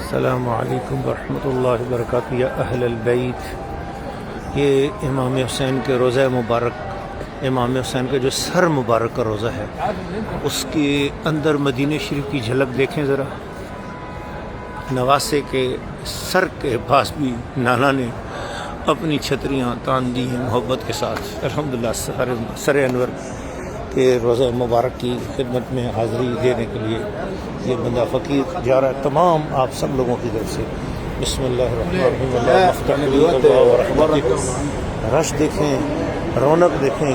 السلام علیکم ورحمۃ اللہ وبرکاتہ یا اہل البیت۔ یہ امام حسین کے روضہ مبارک، امام حسین کا جو سر مبارک کا روضہ ہے، اس کے اندر مدینہ شریف کی جھلک دیکھیں ذرا۔ نواسے کے سر کے پاس بھی نانا نے اپنی چھتریاں تان دی ہیں محبت کے ساتھ۔ الحمدللہ سر انور کے روضہ مبارک کی خدمت میں حاضری دینے کے لیے یہ بندہ فقیر جا رہا ہے، تمام آپ سب لوگوں کی طرف سے۔ بسم اللہ الرحمن الرحیم، اللہ مفتح لی اللہ ورحمتک۔ رش دیکھیں، رونق دیکھیں،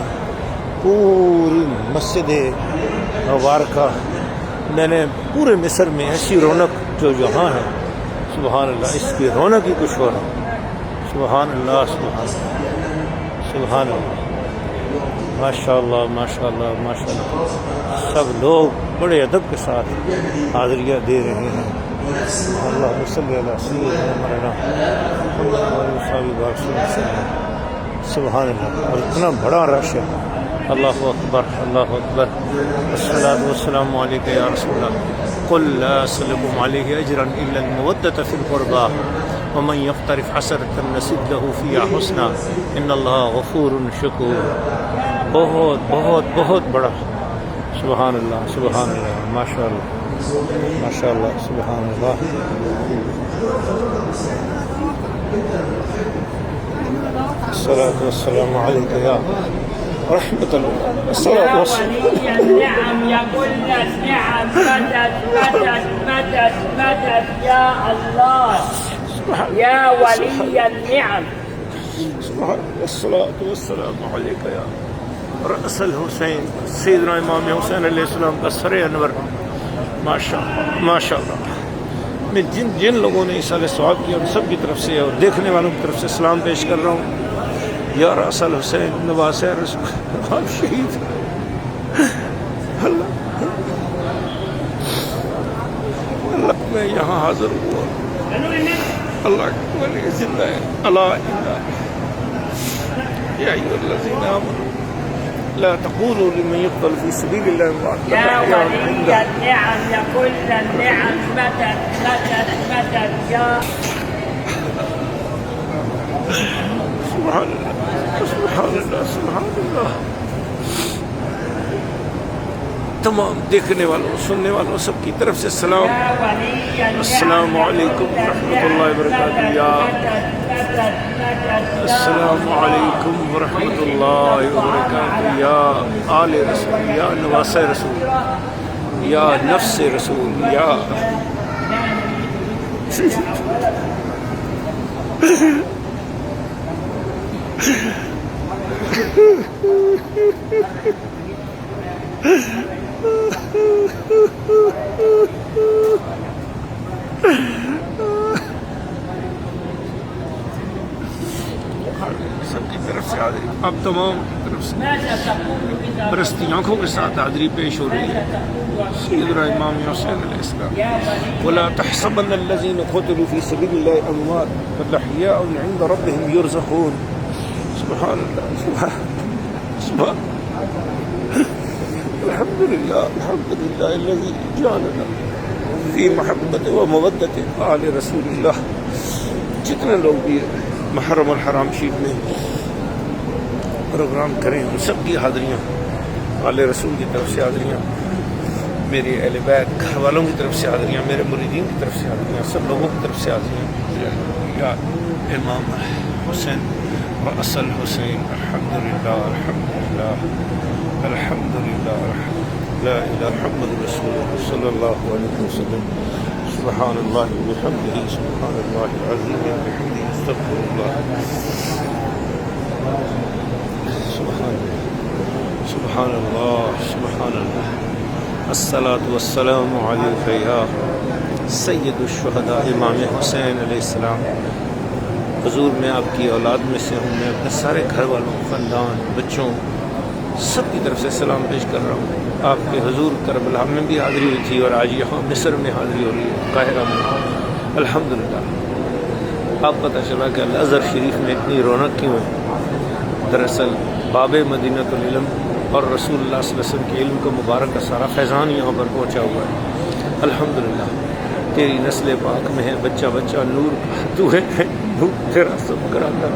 پوری مسجد مبارکہ، میں نے پورے مصر میں ایسی رونق جو یہاں ہے، سبحان اللہ، اس کی رونق ہی کچھ اور ہے۔ سبحان اللہ، سبحان اللہ، سبحان اللہ، ماشاء اللہ، ماشاء اللہ، ماشاء اللہ۔ سب لوگ بڑے ادب کے ساتھ حاضریاں دے رہے ہیں۔ اللہ صلی علی سیدنا مولانا سبحان اللہ، اور اتنا بڑا رش ہے۔ اللہ اکبر، اللہ اکبر۔ الصلاۃ والسلام علیک یا رسول اللہ، قل لا اسألکم علیہ اجرا الا المودۃ فی القربى ومن یقترف حسنۃ نزد له فیہا حسنا ان اللہ غفور شکور۔ بہت بہت بہت بڑا، سبحان اللہ، سبحان اللہ، ماشاء اللہ، ماشاء اللہ، سبحان اللہ۔ الصلاۃ والسلام علیک یا رحمۃ اللہ، الصلاۃ والسلام النعم يا كل النعم، مدد مدد مدد مدد يا الله يا ولي النعم۔ الصلاۃ والسلام علیک یا رأس الحسین، سیدنا امام حسین علیہ السلام کا سر انور۔ ماشاء اللہ، ماشاء اللہ۔ میں جن لوگوں نے اس ثواب کیا ان سب کی طرف سے اور دیکھنے والوں کی طرف سے سلام پیش کر رہا ہوں۔ یا رأس الحسین، نواز رسول، آپ شہید اللہ، اللہ میں یہاں حاضر ہوا، اللہ کے ولی زندہ ہے۔ اللہ یا ایھا الذین آمنوا لا تقولوا لمن يقتل في سبيل الله اموات يا ولي النعم يا كل النعم، مدد مدد مدد يا سبحان اللہ، سبحان اللہ، سبحان اللہ۔ تمام دیکھنے والوں، سننے والوں سب کی طرف سے سلام۔ يا ولي النعم، السلام علیکم ورحمۃ اللہ وبرکاتہ۔ یا السلام علیکم ورحمۃ اللہ وبرکاتہ۔ یا آل رسول، یا نواس رسول، یا نفس رسول، یا سب کی طرف سے حاضری، اب تمام طرف سے برستی آنکھوں کے ساتھ حاضری پیش ہو رہی ہے۔ سیدنا امام حسین علیہ السلام، وَلَا تَحْسَبَنَّ الَّذِينَ قُتِلُوا فِي سَبِيلِ اللَّهِ أَمْوَاتٌ بَلْ أَحْيَاءٌ عِندَ رَبِّهِمْ يُرْزَقُونَ۔ سبحان اللہ، سبحان الحمدللہ، الحمدللہ الذی جعلنا فی محبت و مودت آل رسول اللہ۔ جتنے لوگ بھی محرم الحرام شریف میں پروگرام کریں ان سب کی حاضریاں، آل رسول کی طرف سے حاضریاں، میرے اہل بیت گھر والوں کی طرف سے حاضریاں، میرے مریدین کی طرف سے حاضریاں، سب لوگوں کی طرف سے حاضریاں۔ یا امام حسین و اصل حسین، الحمدللہ، الحمدللہ، الحمدللہ، لا الہ محمد رسول اللہ صلی اللہ علیہ وسلم۔ سبحان اللہ وبحمدہ، سبحان اللہ العظیم وبحمدہ، استغفر اللہ، سبحان اللہ، سبحان اللہ، سبحان اللہ۔ الصلاۃ والسلام علیک یا سید الشہداء امام حسین علیہ السلام۔ حضور میں آپ کی اولاد میں سے ہوں، میں اپنے سارے گھر والوں، خاندان، بچوں سب کی طرف سے سلام پیش کر رہا ہوں۔ آپ کے حضور کربلا میں بھی حاضری ہوئی تھی اور آج یہاں مصر میں حاضری ہو رہی ہے، قاہرہ میں، الحمدللہ۔ اب پتہ چلا کہ الازہر شریف میں اتنی رونق کیوں ہے۔ دراصل باب مدینۃ العلم اور رسول اللہ صلی اللہ علیہ وسلم کے علم کا مبارک کا سارا فیضان یہاں پر پہنچا ہوا ہے، الحمدللہ۔ تیری نسل پاک میں ہے بچہ بچہ نور کا، تو ہے نور تیرا سب کراتا۔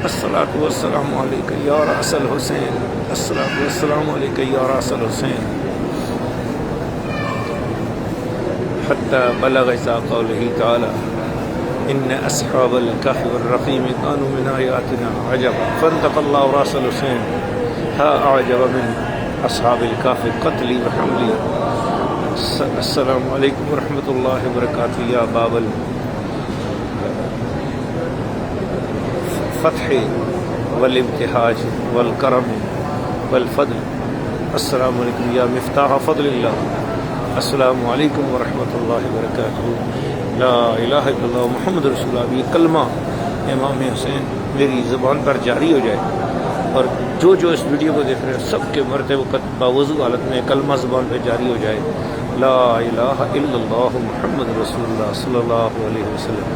الصلاۃ والسلام علیک یا راس الحسین، الصلاۃ والسلام علیک یا راس الحسین، حتی بلغ اذا قوله تعالی ان اصحاب الکهف والرقیم كانوا من آیاتنا عجبا فانتقى الله راس الحسین ها اعجب من اصحاب الکهف قتلی وحملی۔ السلام علیکم ورحمۃ اللہ وبرکاتہ یا باب الفتح والابتہاج والکرم والفضل، السلام علیکم یا مفتاح فضل اللہ، السلام علیکم ورحمۃ اللہ وبرکاتہ، لا الہ الا اللہ محمد رسول اللہ۔ یہ کلمہ امام حسین میری زبان پر جاری ہو جائے، اور جو اس ویڈیو کو دیکھ رہے ہیں سب کے مرتے وقت باوضو حالت میں کلمہ زبان پہ جاری ہو جائے، لا الہ الا اللہ محمد رسول اللہ صلی اللہ علیہ وسلم۔